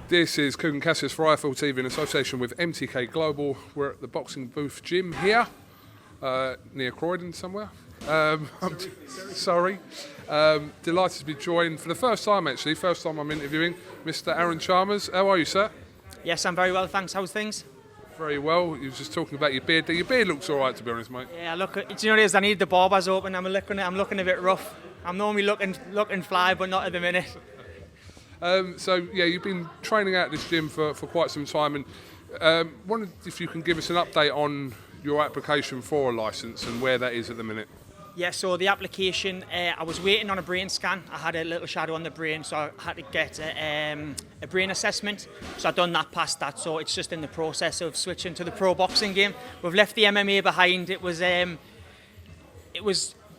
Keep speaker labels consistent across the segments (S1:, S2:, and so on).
S1: This is KUGAN CASSIUS for IFL TV in association with MTK Global. We're at the Boxing Booth Gym here, near Croydon somewhere. Sorry. Delighted to be joined for the first time actually, first time I'm interviewing Mr. Aaron Chalmers. How are you, sir?
S2: Yes, I'm very well, thanks. How's things?
S1: Very well. You were just talking about your beard. Your beard looks all right, to be honest, mate.
S2: Yeah, look. Do you know what it is? I need the barbers open. I'm looking a bit rough. I'm normally looking fly, but not at the minute.
S1: So yeah, you've been training out at this gym for quite some time, and wondered if you can give us an update on your application for a licence and where that is at the minute.
S2: Yeah, so the application, I was waiting on a brain scan. I had a little shadow on the brain, so I had to get a brain assessment. So I've done that, passed that, so it's just in the process of switching to the pro boxing game. We've left the MMA behind. It was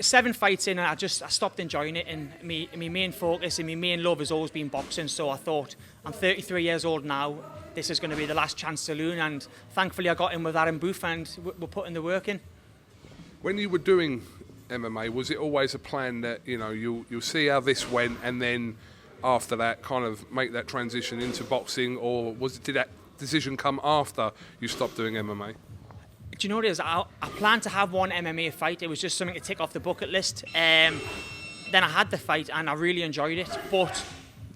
S2: 7 fights in, and I stopped enjoying it, and my main focus and my main love has always been boxing. So I thought, I'm 33 years old now, this is going to be the last chance to learn, and thankfully I got in with Aaron Booth, and we're putting the work in.
S1: When you were doing MMA, was it always a plan that you'll see how this went, and then after that kind of make that transition into boxing, or did that decision come after you stopped doing MMA?
S2: Do you know what it is? I planned to have one MMA fight. It was just something to tick off the bucket list. Then I had the fight and I really enjoyed it. But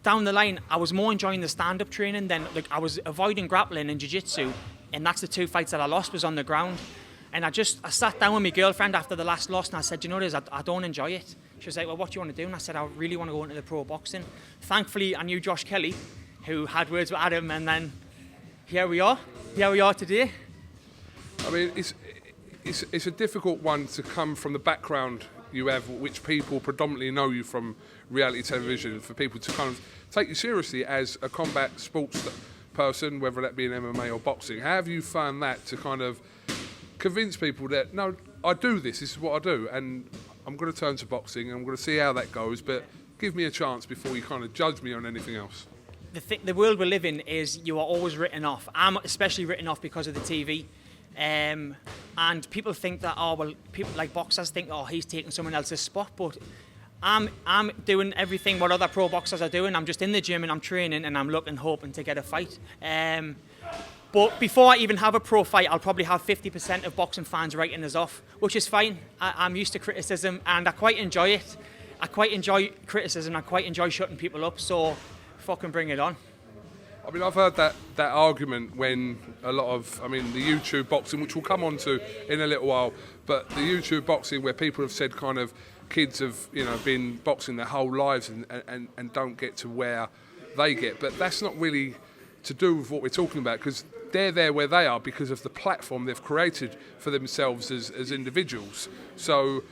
S2: down the line, I was more enjoying the stand-up training than I was avoiding grappling and jiu-jitsu. And that's the 2 fights that I lost was on the ground. And I sat down with my girlfriend after the last loss and I said, do you know what it is? I don't enjoy it. She was like, well, what do you want to do? And I said, I really want to go into the pro boxing. Thankfully, I knew Josh Kelly, who had words with Adam, and then here we are. Here we are today.
S1: I mean, it's a difficult one to come from the background you have, which people predominantly know you from reality television, for people to kind of take you seriously as a combat sports person, whether that be in MMA or boxing. How have you found that to kind of convince people that, no, I do this is what I do, and I'm going to turn to boxing, and I'm going to see how that goes, but give me a chance before you kind of judge me on anything else?
S2: The world we live in is you are always written off. I'm especially written off because of the TV. And people think that, people like boxers think, he's taking someone else's spot, but I'm doing everything what other pro boxers are doing. I'm just in the gym and I'm training and I'm hoping to get a fight. But before I even have a pro fight, I'll probably have 50% of boxing fans writing us off, which is fine. I'm used to criticism and I quite enjoy it. I quite enjoy criticism. I quite enjoy shutting people up, so fucking bring it on.
S1: I mean, I've heard that argument when the YouTube boxing, which we'll come on to in a little while, but the YouTube boxing where people have said kind of kids have, been boxing their whole lives and don't get to where they get. But that's not really to do with what we're talking about, because they're there where they are because of the platform they've created for themselves as individuals. So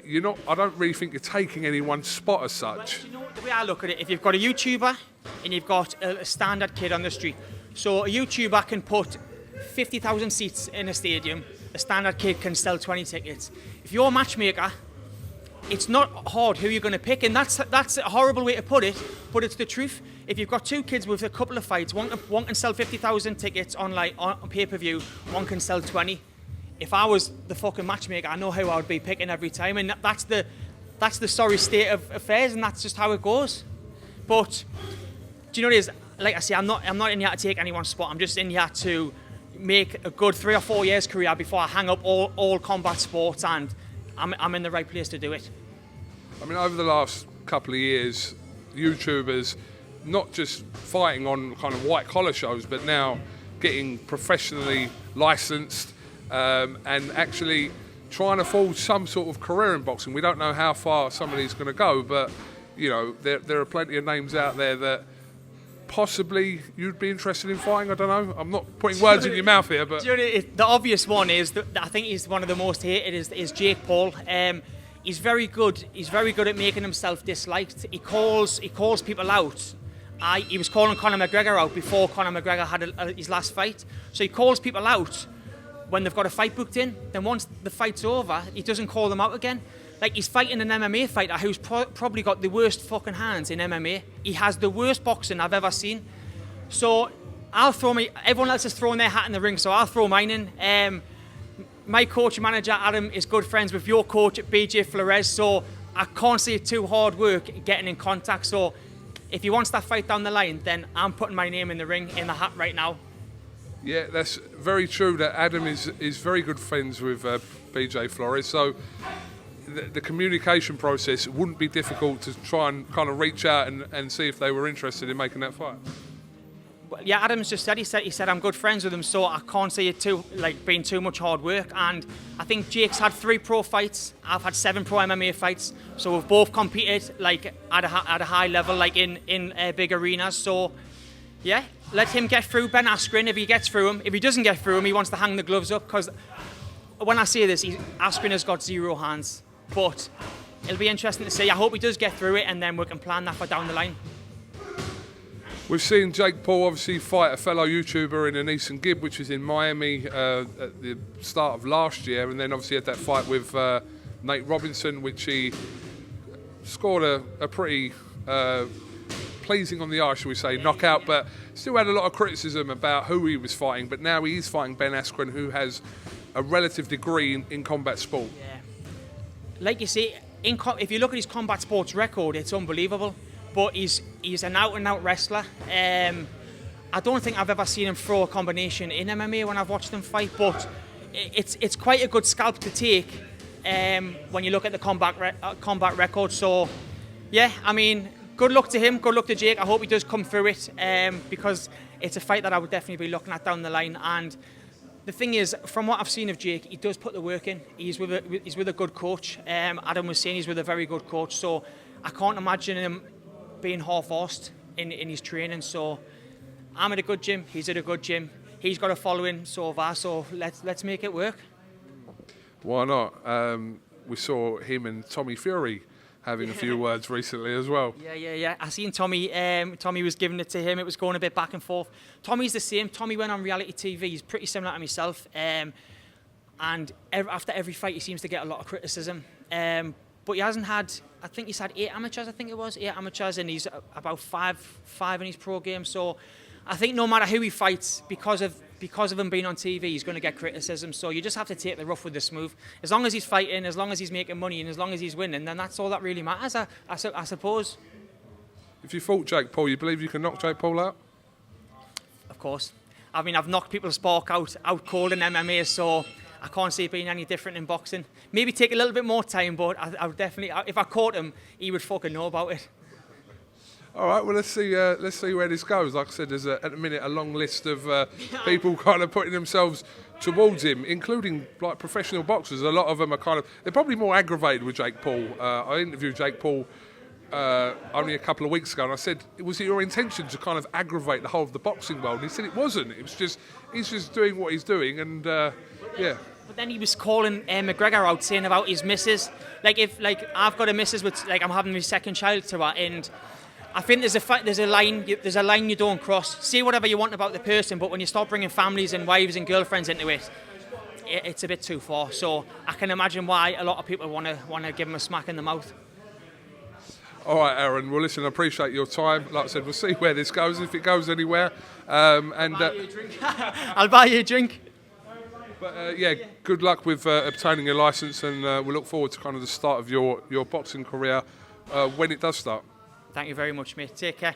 S1: I don't really think you're taking anyone's spot as such.
S2: Well, the way I look at it, if you've got a YouTuber and you've got a standard kid on the street, so a YouTuber can put 50,000 seats in a stadium, a standard kid can sell 20 tickets. If you're a matchmaker, it's not hard who you're going to pick, and that's a horrible way to put it, but it's the truth. If you've got 2 kids with a couple of fights, one can sell 50,000 tickets on pay-per-view, one can sell 20. If I was the fucking matchmaker, I know who I would be picking every time, and that's the sorry state of affairs, and that's just how it goes. But do you know what it is? Like I say, I'm not in here to take anyone's spot. I'm just in here to make a good 3 or 4 years career before I hang up all combat sports, and I'm in the right place to do it.
S1: I mean, over the last couple of years, YouTubers, not just fighting on kind of white collar shows, but now getting professionally licensed. And actually trying to forge some sort of career in boxing. We don't know how far somebody's going to go, but there are plenty of names out there that possibly you'd be interested in fighting. I don't know. I'm not putting words in your mouth here, but
S2: the obvious one is that I think he's one of the most hated is Jake Paul. He's very good. He's very good at making himself disliked. He calls people out. He was calling Conor McGregor out before Conor McGregor had his last fight. So he calls people out when they've got a fight booked in. Then once the fight's over, he doesn't call them out again. Like, he's fighting an MMA fighter who's probably got the worst fucking hands in MMA. He has the worst boxing I've ever seen. So everyone else is throwing their hat in the ring, so I'll throw mine in. My coach and manager, Adam, is good friends with your coach, BJ Flores, so I can't see it too hard work getting in contact. So if he wants that fight down the line, then I'm putting my name in the ring, in the hat right now.
S1: Yeah, that's very true that Adam is very good friends with BJ Flores, so the communication process wouldn't be difficult to try and kind of reach out and see if they were interested in making that fight.
S2: Well, yeah, Adam's just said, he said I'm good friends with him, so I can't see it being too much hard work. And I think Jake's had 3 pro fights, I've had 7 pro MMA fights, so we've both competed at a high level, in big arenas. So yeah, let him get through Ben Askren if he gets through him. If he doesn't get through him, he wants to hang the gloves up, because when I say this, Askren has got 0 hands. But it'll be interesting to see. I hope he does get through it, and then we can plan that for down the line.
S1: We've seen Jake Paul obviously fight a fellow YouTuber in an Eastern Gib, which was in Miami at the start of last year, and then obviously had that fight with Nate Robinson, which he scored a pretty pleasing on the eye, shall we say, knockout, but still had a lot of criticism about who he was fighting. But now he is fighting Ben Askren, who has a relative degree in combat sport.
S2: Yeah. Like you say, if you look at his combat sports record, it's unbelievable. But he's an out-and-out wrestler. I don't think I've ever seen him throw a combination in MMA when I've watched him fight, but it's quite a good scalp to take when you look at the combat record. So, yeah, I mean, good luck to him, good luck to Jake. I hope he does come through it, because it's a fight that I would definitely be looking at down the line. And the thing is, from what I've seen of Jake, he does put the work in. He's with a good coach. Adam was saying he's with a very good coach, so I can't imagine him being half-arsed in his training. So I'm at a good gym, he's at a good gym. He's got a following so far, so let's make it work.
S1: Why not? We saw him and Tommy Fury having a few words recently as well.
S2: Yeah. I seen Tommy. Tommy was giving it to him. It was going a bit back and forth. Tommy's the same. Tommy went on reality TV. He's pretty similar to myself. And after every fight, he seems to get a lot of criticism. But he hasn't had. I think he's had 8 amateurs. 8 amateurs, and he's about five in his pro game. So I think no matter who he fights, because of him being on TV, he's going to get criticism. So you just have to take the rough with the smooth. As long as he's fighting, as long as he's making money, and as long as he's winning, then that's all that really matters, I suppose.
S1: If you fought Jake Paul, you believe you can knock Jake Paul out?
S2: Of course. I mean, I've knocked people's spark out cold in MMA, so I can't see it being any different in boxing. Maybe take a little bit more time, but I would definitely, if I caught him, he would fucking know about it.
S1: All right, well, let's see where this goes. Like I said, there's at the minute a long list of people kind of putting themselves towards him, including like professional boxers. A lot of them are they're probably more aggravated with Jake Paul. I interviewed Jake Paul only a couple of weeks ago, and I said, was it your intention to kind of aggravate the whole of the boxing world? And he said it wasn't. It was just, he's just doing what he's doing, and yeah.
S2: But then he was calling McGregor out, saying about his missus. If I've got a missus with, I'm having my second child to her, and I think there's a line you don't cross. Say whatever you want about the person, but when you start bringing families and wives and girlfriends into it, it's a bit too far. So I can imagine why a lot of people want to give him a smack in the mouth.
S1: All right, Aaron. Well, listen, I appreciate your time. Like I said, we'll see where this goes, if it goes anywhere.
S2: I'll buy you a drink. I'll buy you a drink.
S1: But yeah, good luck with obtaining your licence, and we look forward to kind of the start of your boxing career when it does start.
S2: Thank you very much, mate. Take care.